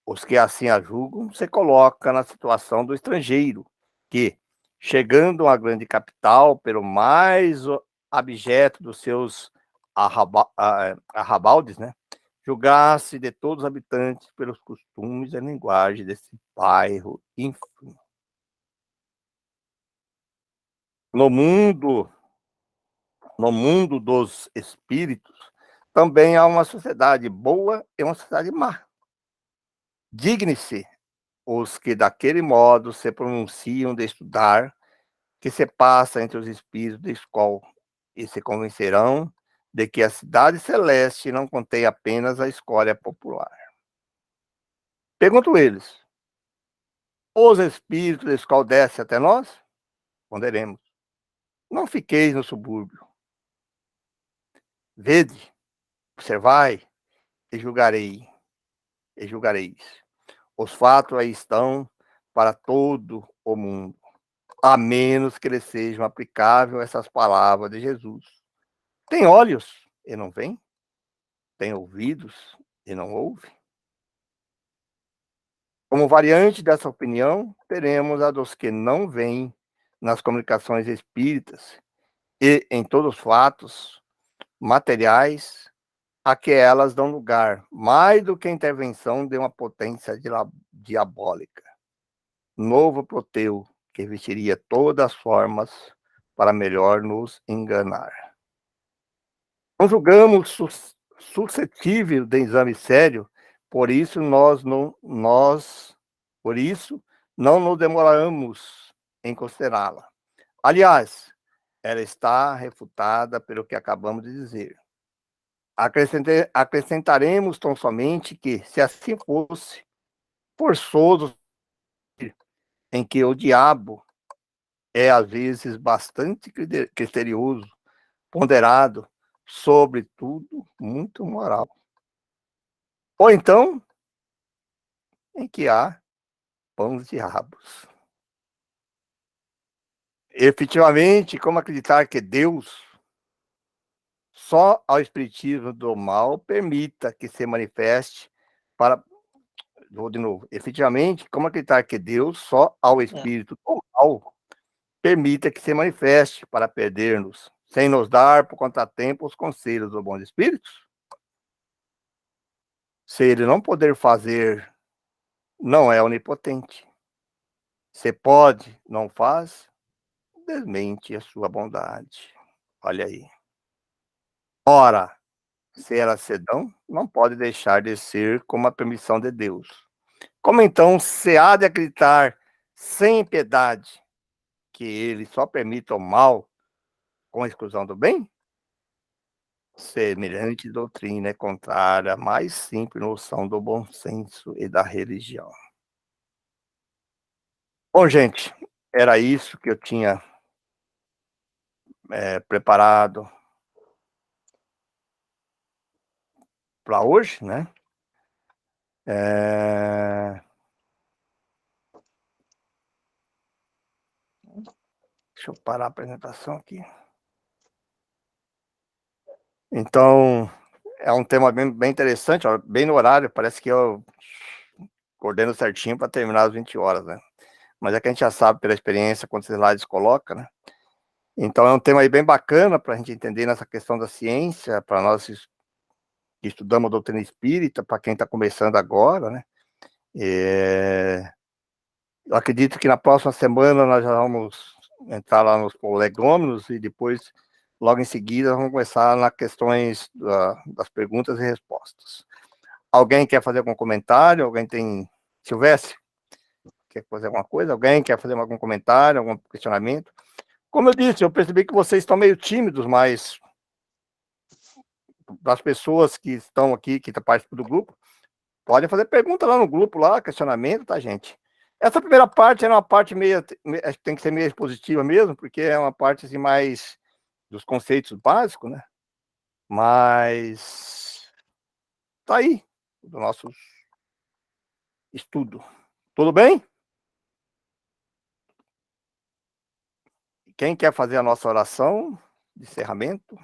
A: Os que assim a julgam se colocam na situação do estrangeiro, que, chegando a uma grande capital, pelo mais abjeto dos seus arrabaldes, né, julgasse de todos os habitantes pelos costumes e linguagem desse bairro, enfim. No mundo, no mundo dos espíritos, também há uma sociedade boa e uma sociedade má. Digne-se os que daquele modo se pronunciam de estudar, que se passa entre os espíritos de escola, e se convencerão de que a cidade celeste não contém apenas a escória popular. Pergunto eles: os espíritos da escola descem até nós? Responderemos: não fiqueis no subúrbio. Vede, observai, e julgarei, e julgareis. Os fatos aí estão para todo o mundo, a menos que eles sejam aplicáveis essas palavras de Jesus. Tem olhos e não veem? Tem ouvidos e não ouvem? Como variante dessa opinião, teremos a dos que não veem nas comunicações espíritas e em todos os fatos materiais a que elas dão lugar, mais do que a intervenção de uma potência diabólica. Novo Proteu, que vestiria todas as formas para melhor nos enganar. Não julgamos suscetível de exame sério, por isso não nos demoramos em considerá-la. Aliás, ela está refutada pelo que acabamos de dizer. Acrescentaremos tão somente que, se assim fosse, forçoso em que o diabo é, às vezes, bastante criterioso, ponderado, sobretudo, muito moral. Ou então, em que há pães de rabos. Efetivamente, como acreditar que Deus, só ao espiritismo do mal, permita que se manifeste para... Vou de novo. Efetivamente, como acreditar que Deus, só ao espírito do mal, permita que se manifeste para perder-nos, sem nos dar por contratempo os conselhos dos bons espíritos? Se ele não poder fazer, não é onipotente. Se pode, não faz, desmente a sua bondade. Olha aí. Ora, se era sedão, não pode deixar de ser como a permissão de Deus. Como então se há de acreditar sem piedade que ele só permita o mal com exclusão do bem? Semelhante doutrina é contrária à mais simples noção do bom senso e da religião. Bom, gente, era isso que eu tinha preparado para hoje, né? Deixa eu parar a apresentação aqui. Então, é um tema bem interessante, ó, bem no horário, parece que eu coordeno certinho para terminar às 20 horas, né? Mas é que a gente já sabe pela experiência, quando os slides coloca, né? Então, é um tema aí bem bacana para a gente entender nessa questão da ciência, para nós que estudamos a doutrina espírita, para quem está começando agora, né? Eu acredito que na próxima semana nós já vamos entrar lá nos prolegômenos e depois, logo em seguida, vamos começar nas questões das perguntas e respostas. Alguém quer fazer algum comentário? Alguém tem... Silvestre, quer fazer alguma coisa? Alguém quer fazer algum comentário, algum questionamento? Como eu disse, eu percebi que vocês estão meio tímidos, mas das pessoas que estão aqui, que participam do grupo, podem fazer pergunta lá no grupo, lá, questionamento, tá, gente? Essa primeira parte é uma parte meio, acho que tem que ser meio expositiva mesmo, porque é uma parte assim, mais dos conceitos básicos, né? Mas tá aí, do nosso estudo. Tudo bem? Quem quer fazer a nossa oração de encerramento?